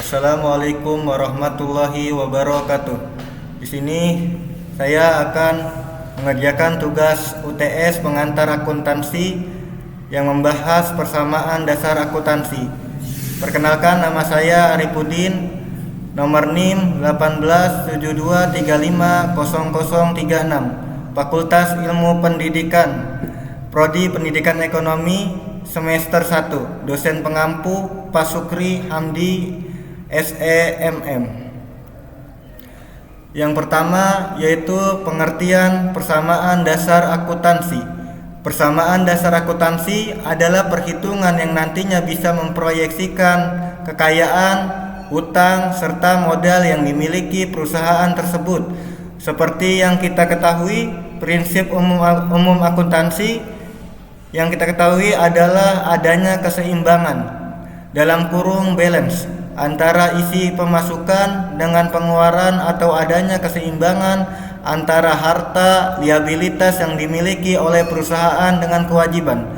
Assalamualaikum warahmatullahi wabarakatuh. Di sini saya akan mengerjakan tugas UTS pengantar akuntansi yang membahas persamaan dasar akuntansi. Perkenalkan, nama saya Arifudin, nomor NIM 1872350036, Fakultas Ilmu Pendidikan, Prodi Pendidikan Ekonomi, semester 1, dosen pengampu Pak Sukri Hamdi SEMM. Yang pertama yaitu pengertian persamaan dasar akuntansi. Persamaan dasar akuntansi adalah perhitungan yang nantinya bisa memproyeksikan kekayaan, utang, serta modal yang dimiliki perusahaan tersebut. Seperti yang kita ketahui, prinsip umum akuntansi yang kita ketahui adalah adanya keseimbangan dalam kurung balance antara isi pemasukan dengan pengeluaran, atau adanya keseimbangan antara harta liabilitas yang dimiliki oleh perusahaan dengan kewajiban.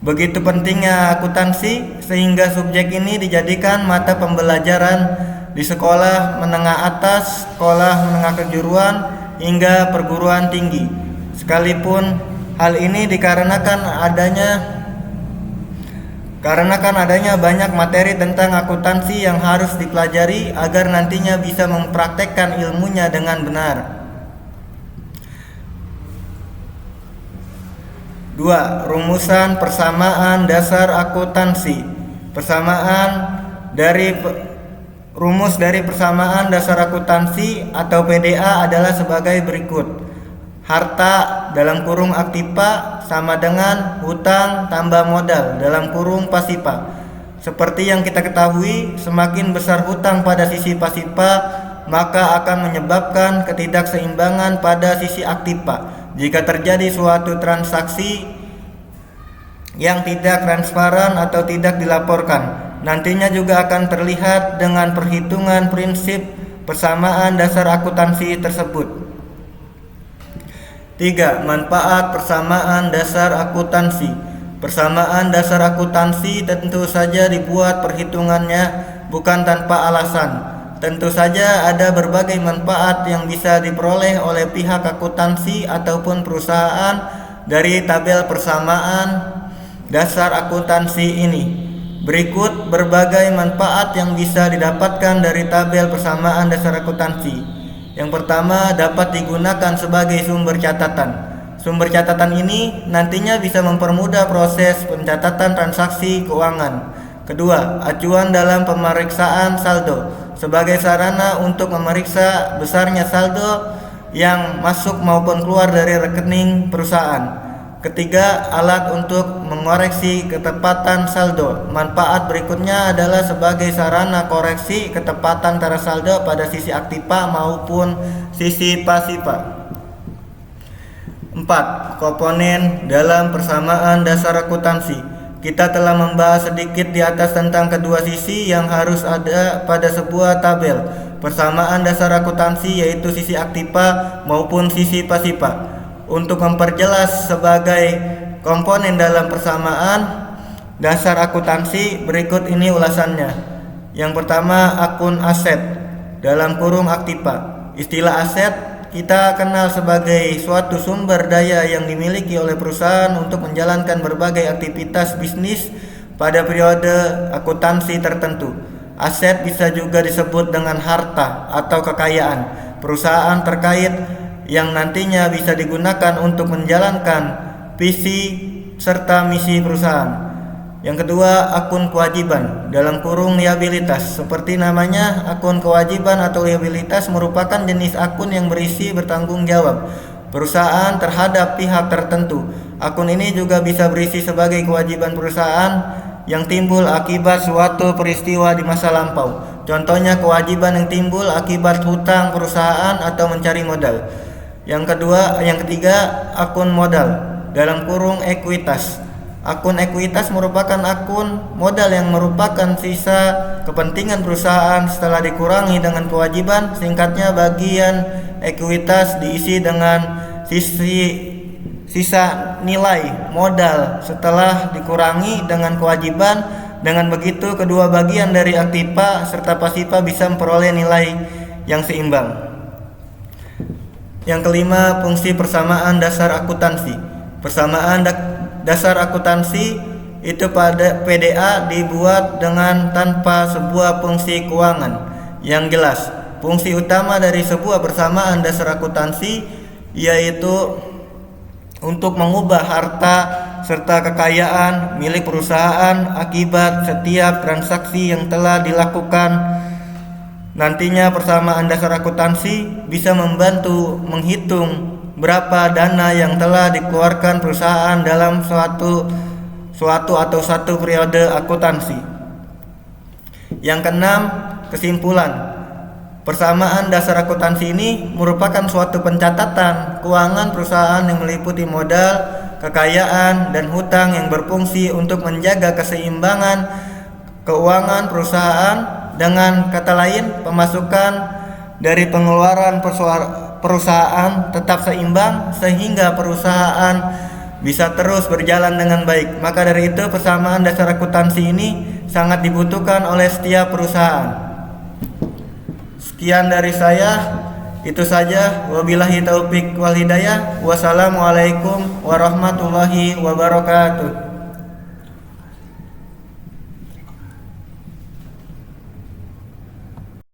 Begitu pentingnya akuntansi sehingga subjek ini dijadikan mata pembelajaran di sekolah menengah atas, sekolah menengah kejuruan, hingga perguruan tinggi. Sekalipun hal ini dikarenakan adanya banyak materi tentang akuntansi yang harus dipelajari agar nantinya bisa mempraktekkan ilmunya dengan benar. 2. Rumusan persamaan dasar akuntansi. Rumus dari persamaan dasar akuntansi atau PDA adalah sebagai berikut. Harta dalam kurung aktiva sama dengan hutang tambah modal dalam kurung pasifa. Seperti yang kita ketahui, semakin besar hutang pada sisi pasifa, maka akan menyebabkan ketidakseimbangan pada sisi aktiva. Jika terjadi suatu transaksi yang tidak transparan atau tidak dilaporkan, nantinya juga akan terlihat dengan perhitungan prinsip persamaan dasar akuntansi tersebut. 3. Manfaat persamaan dasar akuntansi. Persamaan dasar akuntansi tentu saja dibuat perhitungannya bukan tanpa alasan. Tentu saja ada berbagai manfaat yang bisa diperoleh oleh pihak akuntansi ataupun perusahaan dari tabel persamaan dasar akuntansi ini. Berikut berbagai manfaat yang bisa didapatkan dari tabel persamaan dasar akuntansi. Yang pertama, dapat digunakan sebagai sumber catatan. Sumber catatan ini nantinya bisa mempermudah proses pencatatan transaksi keuangan. Kedua, acuan dalam pemeriksaan saldo sebagai sarana untuk memeriksa besarnya saldo yang masuk maupun keluar dari rekening perusahaan. Ketiga, alat untuk mengoreksi ketepatan saldo. Manfaat berikutnya adalah sebagai sarana koreksi ketepatan antara saldo pada sisi aktiva maupun sisi pasifa. 4. Komponen dalam persamaan dasar akuntansi. Kita telah membahas sedikit di atas tentang kedua sisi yang harus ada pada sebuah tabel persamaan dasar akuntansi, yaitu sisi aktiva maupun sisi pasifa. Untuk memperjelas sebagai komponen dalam persamaan dasar akuntansi, berikut ini ulasannya. Yang pertama, akun aset dalam kurung aktiva. Istilah aset kita kenal sebagai suatu sumber daya yang dimiliki oleh perusahaan untuk menjalankan berbagai aktivitas bisnis pada periode akuntansi tertentu. Aset bisa juga disebut dengan harta atau kekayaan perusahaan terkait yang nantinya bisa digunakan untuk menjalankan visi serta misi perusahaan. Yang kedua, akun kewajiban dalam kurung liabilitas. Seperti namanya, akun kewajiban atau liabilitas merupakan jenis akun yang berisi bertanggung jawab perusahaan terhadap pihak tertentu. Akun ini juga bisa berisi sebagai kewajiban perusahaan yang timbul akibat suatu peristiwa di masa lampau. Contohnya kewajiban yang timbul akibat hutang perusahaan atau mencari modal. Yang ketiga, akun modal dalam kurung ekuitas. Akun ekuitas merupakan akun modal yang merupakan sisa kepentingan perusahaan setelah dikurangi dengan kewajiban. Singkatnya, bagian ekuitas diisi dengan sisa nilai modal setelah dikurangi dengan kewajiban Dengan begitu, kedua bagian dari aktiva serta pasiva bisa memperoleh nilai yang seimbang. Yang kelima, fungsi persamaan dasar akuntansi. Persamaan dasar akuntansi itu pada PDA dibuat dengan tanpa sebuah fungsi keuangan yang jelas. Fungsi utama dari sebuah persamaan dasar akuntansi yaitu untuk mengubah harta serta kekayaan milik perusahaan akibat setiap transaksi yang telah dilakukan. Nantinya persamaan dasar akuntansi bisa membantu menghitung berapa dana yang telah dikeluarkan perusahaan dalam suatu atau satu periode akuntansi. Yang keenam, kesimpulan. Persamaan dasar akuntansi ini merupakan suatu pencatatan keuangan perusahaan yang meliputi modal, kekayaan, dan hutang yang berfungsi untuk menjaga keseimbangan keuangan perusahaan. Dengan kata lain, pemasukan dari pengeluaran perusahaan tetap seimbang sehingga perusahaan bisa terus berjalan dengan baik. Maka dari itu, persamaan dasar akuntansi ini sangat dibutuhkan oleh setiap perusahaan. Sekian dari saya, itu saja. Wabillahi taufik wal hidayah. Wassalamualaikum warahmatullahi wabarakatuh.